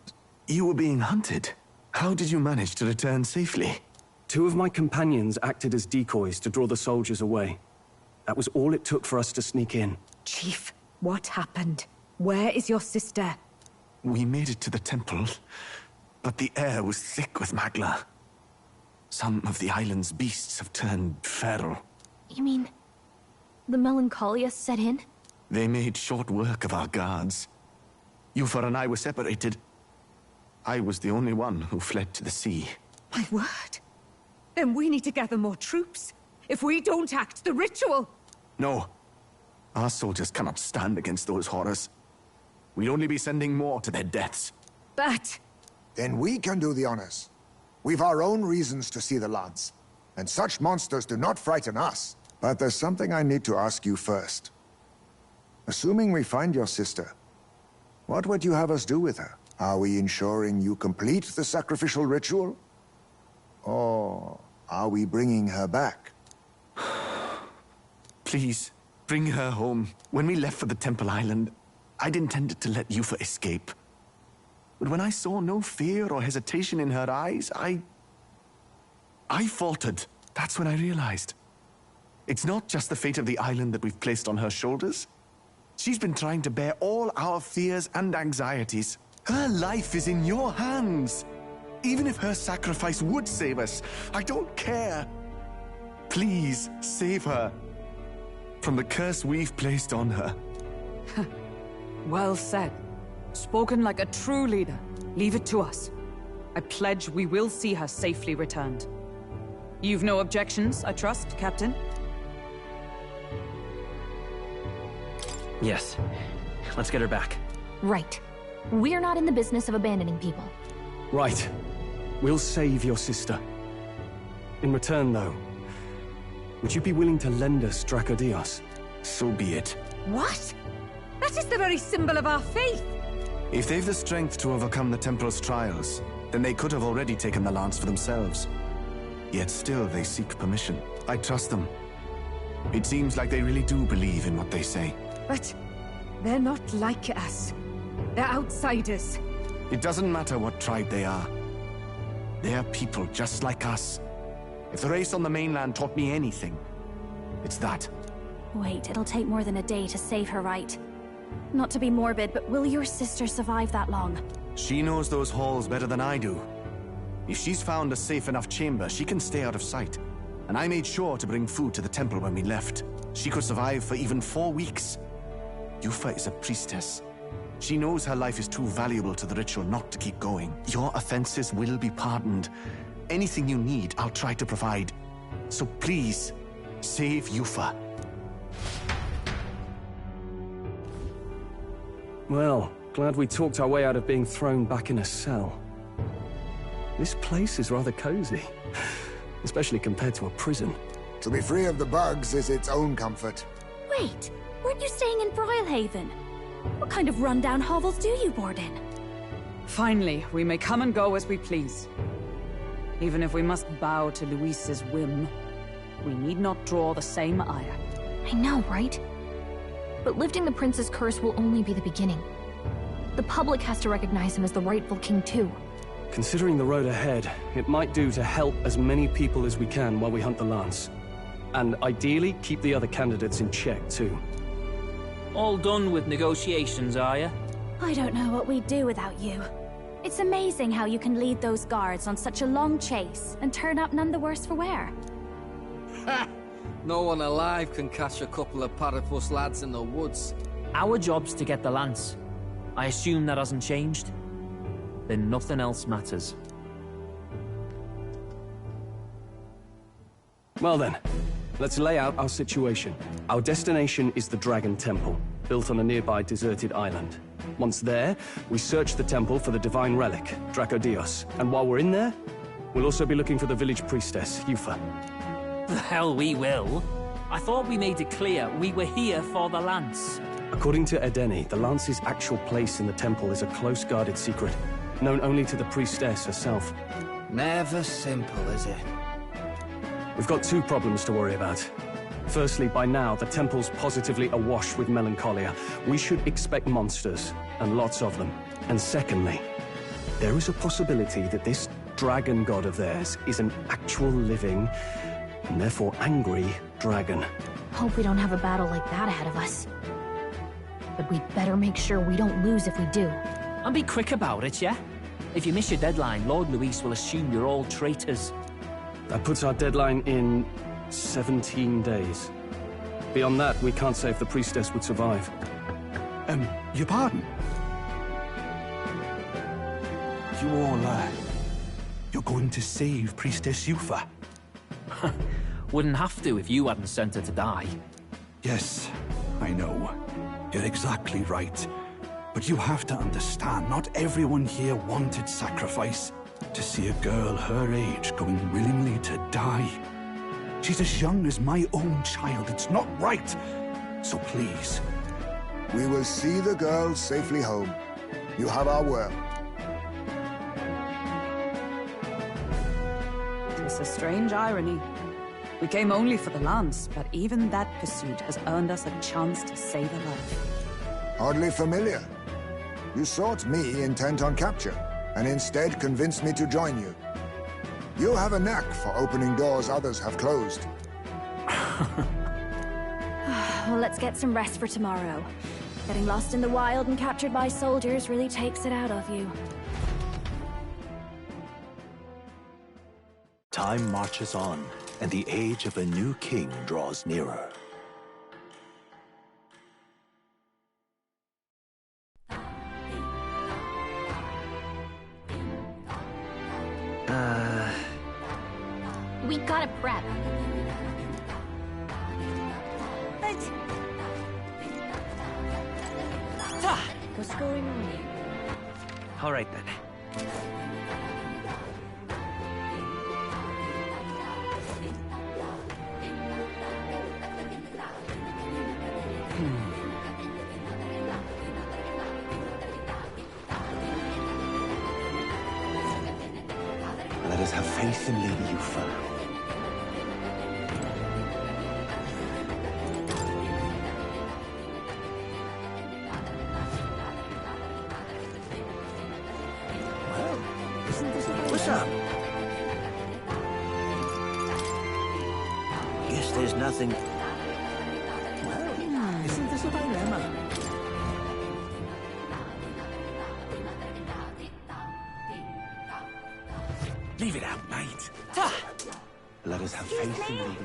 you were being hunted. How did you manage to return safely? 2 of my companions acted as decoys to draw the soldiers away. That was all it took for us to sneak in. Chief, what happened? Where is your sister? We made it to the temple, but the air was thick with Magla. Some of the island's beasts have turned feral. You mean... the melancholia set in? They made short work of our guards. Yufa and I were separated. I was the only one who fled to the sea. My word. Then we need to gather more troops. If we don't act, the ritual... No. Our soldiers cannot stand against those horrors. We'd only be sending more to their deaths. But... Then we can do the honors. We've our own reasons to see the lads. And such monsters do not frighten us. But there's something I need to ask you first. Assuming we find your sister, what would you have us do with her? Are we ensuring you complete the sacrificial ritual? Or are we bringing her back? Please, bring her home. When we left for the Temple Island, I'd intended to let Yufa escape. But when I saw no fear or hesitation in her eyes, I faltered. That's when I realized. It's not just the fate of the island that we've placed on her shoulders. She's been trying to bear all our fears and anxieties. Her life is in your hands. Even if her sacrifice would save us, I don't care. Please, save her from the curse we've placed on her. Well said. Spoken like a true leader. Leave it to us. I pledge we will see her safely returned. You've no objections, I trust, Captain? Yes. Let's get her back. Right. We're not in the business of abandoning people. Right. We'll save your sister. In return, though, would you be willing to lend us Dracodios? So be it. What? That is the very symbol of our faith! If they've the strength to overcome the Temple's trials, then they could have already taken the lance for themselves. Yet still they seek permission. I trust them. It seems like they really do believe in what they say. But they're not like us. They're outsiders. It doesn't matter what tribe they are. They're people just like us. If the race on the mainland taught me anything, it's that. Wait, it'll take more than a day to save her, right? Not to be morbid, but will your sister survive that long? She knows those halls better than I do. If she's found a safe enough chamber, she can stay out of sight. and I made sure to bring food to the temple when we left. She could survive for even 4 weeks. Yufa is a priestess. She knows her life is too valuable to the ritual not to keep going. Your offenses will be pardoned. Anything you need, I'll try to provide. So please, save Yufa. Well, glad we talked our way out of being thrown back in a cell. This place is rather cozy, especially compared to a prison. To be free of the bugs is its own comfort. Wait, weren't you staying in Brylehaven? What kind of rundown hovels do you board in? Finally, we may come and go as we please. Even if we must bow to Luis's whim, we need not draw the same ire. I know, right? But lifting the prince's curse will only be the beginning. The public has to recognize him as the rightful king too. Considering the road ahead, it might do to help as many people as we can while we hunt the Lance. And ideally, keep the other candidates in check too. All done with negotiations, are you? I don't know what we'd do without you. It's amazing how you can lead those guards on such a long chase and turn up none the worse for wear. Ha! No one alive can catch a couple of Paripus lads in the woods. Our job's to get the Lance. I assume that hasn't changed? Then nothing else matters. Well then, let's lay out our situation. Our destination is the Dragon Temple, built on a nearby deserted island. Once there, we search the temple for the divine relic, Dracodios. And while we're in there, we'll also be looking for the village priestess, Yufa. The hell we will. I thought we made it clear we were here for the Lance. According to Edeni, the Lance's actual place in the temple is a close-guarded secret, known only to the priestess herself. Never simple, is it? We've got 2 problems to worry about. Firstly, by now, the temple's positively awash with melancholia. We should expect monsters, and lots of them. And secondly, there is a possibility that this dragon god of theirs is an actual living, and therefore angry, dragon. Hope we don't have a battle like that ahead of us. But we'd better make sure we don't lose if we do. And be quick about it, yeah? If you miss your deadline, Lord Luis will assume you're all traitors. That puts our deadline in 17 days. Beyond that, we can't say if the priestess would survive. Your pardon? You all, you're going to save Priestess Yufa? Wouldn't have to if you hadn't sent her to die. Yes, I know. You're exactly right. But you have to understand, not everyone here wanted sacrifice. To see a girl her age going willingly to die. She's as young as my own child. It's not right. So please. We will see the girl safely home. You have our word. It's a strange irony. We came only for the Lance, but even that pursuit has earned us a chance to save a life. Hardly familiar. You sought me intent on capture, and instead convinced me to join you. You have a knack for opening doors others have closed. Well, let's get some rest for tomorrow. Getting lost in the wild and captured by soldiers really takes it out of you. Time marches on, and the age of a new king draws nearer. We gotta prep. What's going on here? All right then. Let us have faith in Lady Yufa. What's up? Guess there's nothing. Well, isn't this a dilemma? Leave it out, mate. Let us have faith in thee.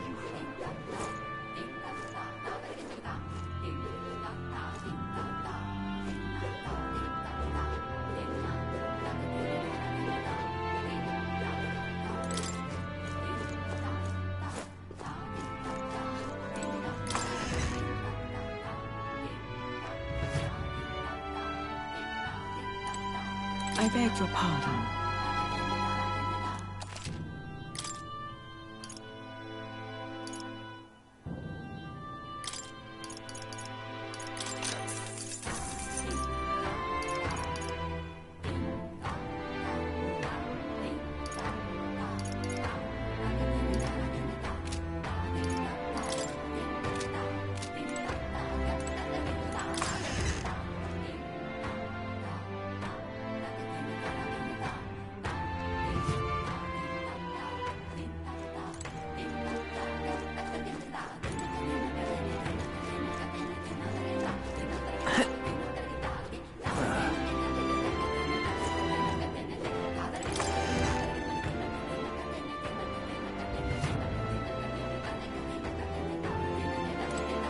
I beg your pardon.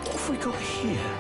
What have we got here?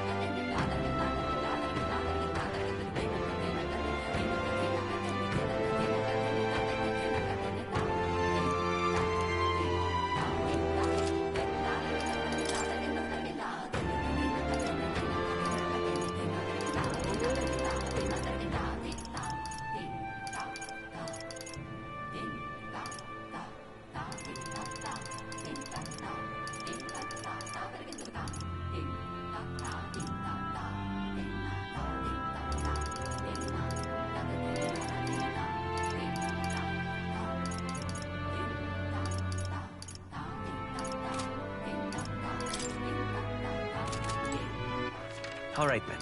All right, then.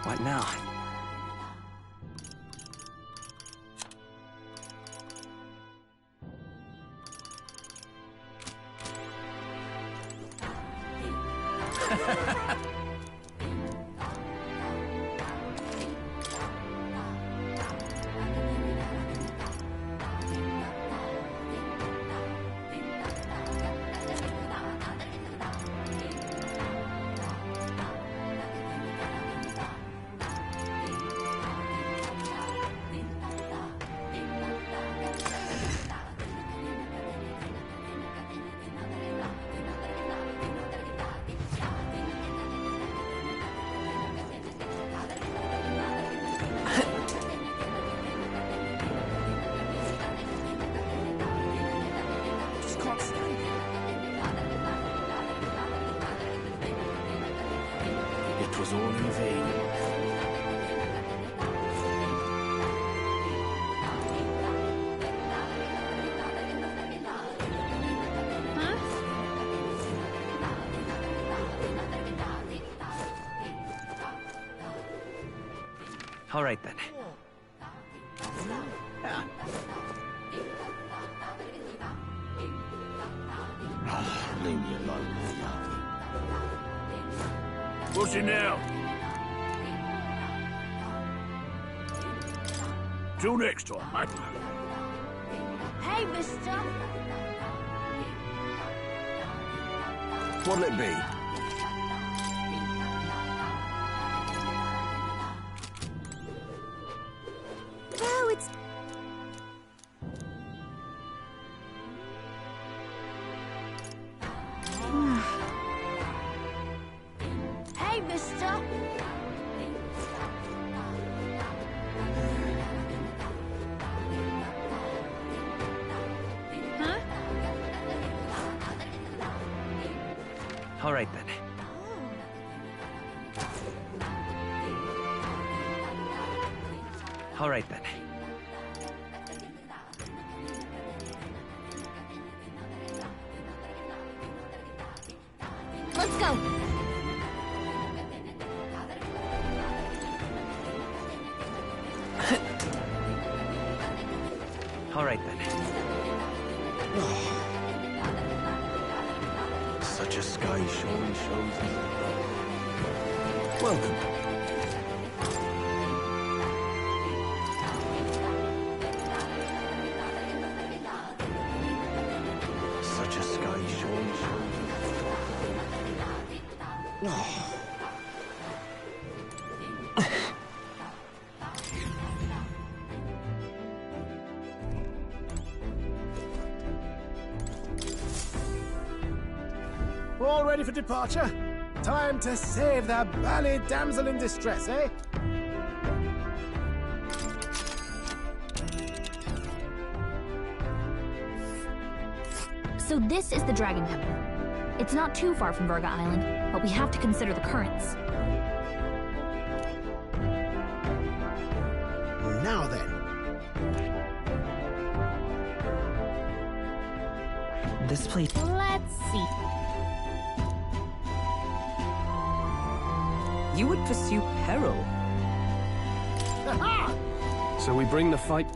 What now? It was all in vain. All right, then. Leave me alone. What's it now? Till next time, mate. Hey, mister. What'll it be? Oh, it's... Hey, mister. Huh? All right, then. All right, then. Let's go. All right, then. Such a sky surely shows us. Welcome. All ready for departure? Time to save the bally damsel in distress, eh? So this is the Dragon Temple. It's not too far from Verga Island, but we have to consider the currents. Now then. This place... Let's see. You would pursue peril. So we bring the fight...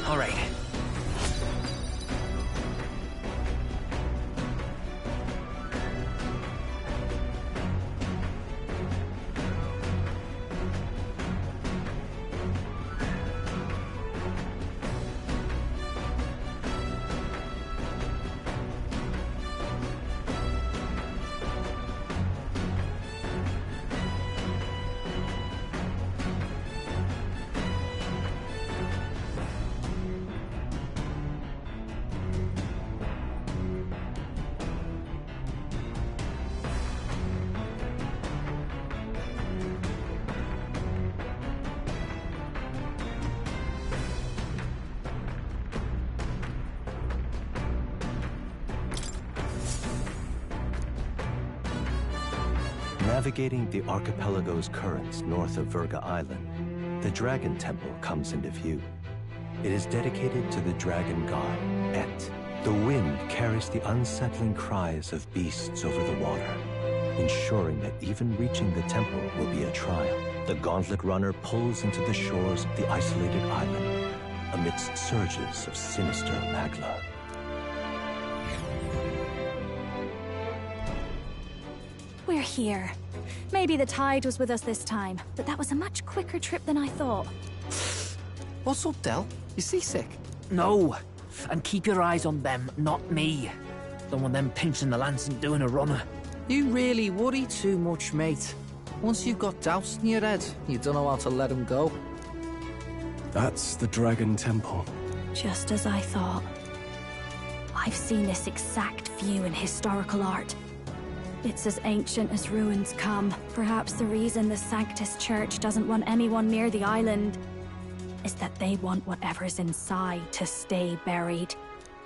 All right. Navigating the archipelago's currents north of Verga Island, the Dragon Temple comes into view. It is dedicated to the dragon god, Et. The wind carries the unsettling cries of beasts over the water, ensuring that even reaching the temple will be a trial. The Gauntlet Runner pulls into the shores of the isolated island, amidst surges of sinister magla. We're here. Maybe the tide was with us this time, but that was a much quicker trip than I thought. What's up, Del? You seasick? No. And keep your eyes on them, not me. Don't want them pinching the lance and doing a runner. You really worry too much, mate. Once you've got doubts in your head, you don't know how to let them go. That's the Dragon Temple. Just as I thought. I've seen this exact view in historical art. It's as ancient as ruins come. Perhaps the reason the Sanctus Church doesn't want anyone near the island is that they want whatever's inside to stay buried.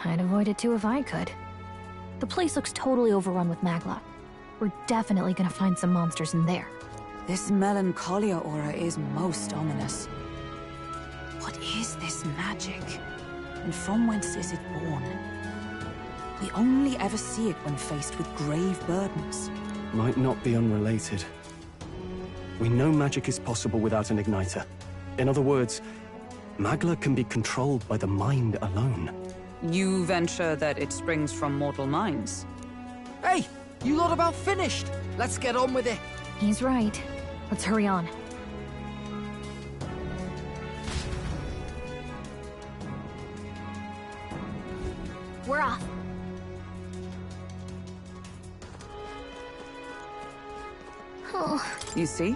I'd avoid it too if I could. The place looks totally overrun with Magla. We're definitely gonna find some monsters in there. This Melancholia aura is most ominous. What is this magic? And from whence is it born? We only ever see it when faced with grave burdens. Might not be unrelated. We know magic is possible without an igniter. In other words, Magla can be controlled by the mind alone. You venture that it springs from mortal minds? Hey, you lot about finished. Let's get on with it. He's right. Let's hurry on. We're off. You see?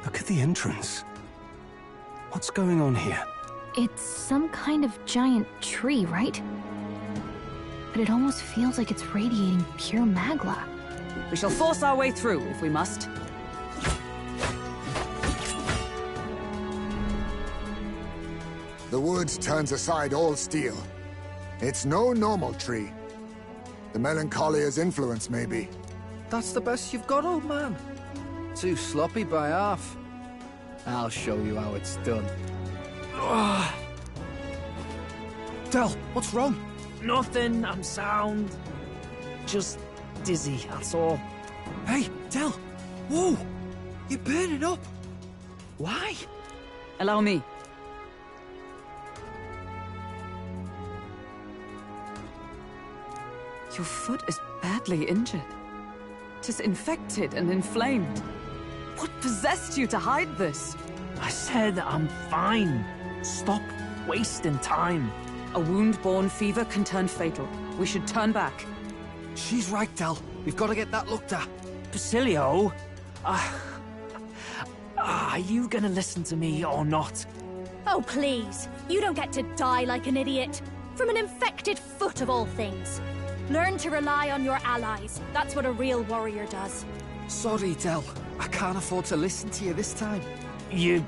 Look at the entrance. What's going on here? It's some kind of giant tree, right? But it almost feels like it's radiating pure Magla. We shall force our way through if we must. The woods turns aside all steel. It's no normal tree. The Melancholia's influence, maybe. That's the best you've got, old man. Too sloppy by half. I'll show you how it's done. Del, what's wrong? Nothing, I'm sound. Just dizzy, that's all. Hey, Del! Whoa! You're burning up! Why? Allow me. Your foot is badly injured. 'Tis infected and inflamed. What possessed you to hide this? I said I'm fine. Stop wasting time. A wound-borne fever can turn fatal. We should turn back. She's right, Del. We've got to get that looked at. Basilio? Are you gonna listen to me or not? Oh, please. You don't get to die like an idiot. From an infected foot of all things. Learn to rely on your allies. That's what a real warrior does. Sorry, Del. I can't afford to listen to you this time. You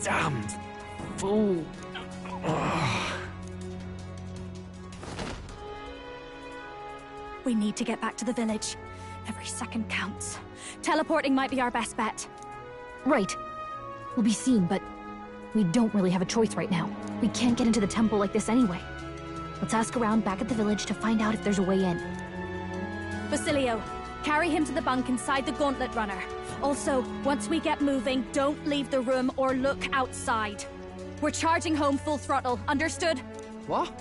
damned fool. We need to get back to the village. Every second counts. Teleporting might be our best bet. Right. We'll be seen, but we don't really have a choice right now. We can't get into the temple like this anyway. Let's ask around back at the village to find out if there's a way in. Basilio, carry him to the bunk inside the Gauntlet Runner. Also, once we get moving, don't leave the room or look outside. We're charging home full throttle, understood? What?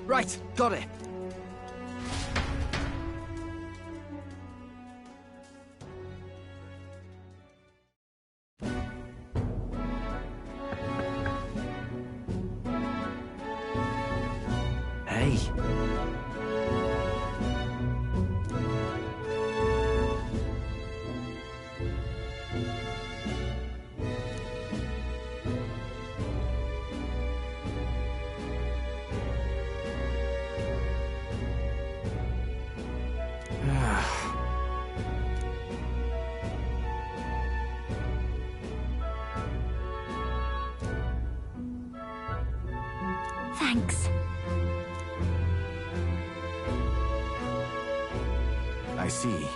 Right, got it. Hey. Thanks. I see.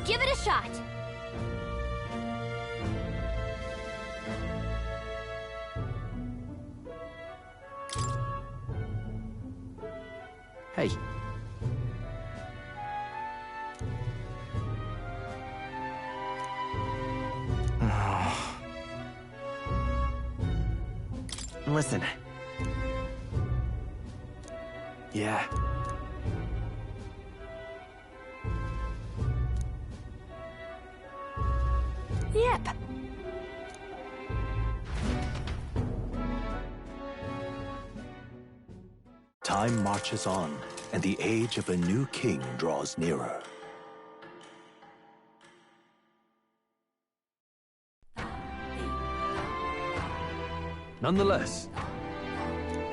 give it a shot. Hey. Listen. Yeah. Yep. Time marches on, and the age of a new king draws nearer. Nonetheless.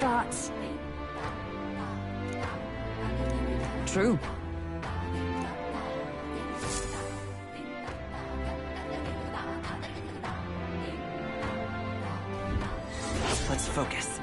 But... True. Let's focus.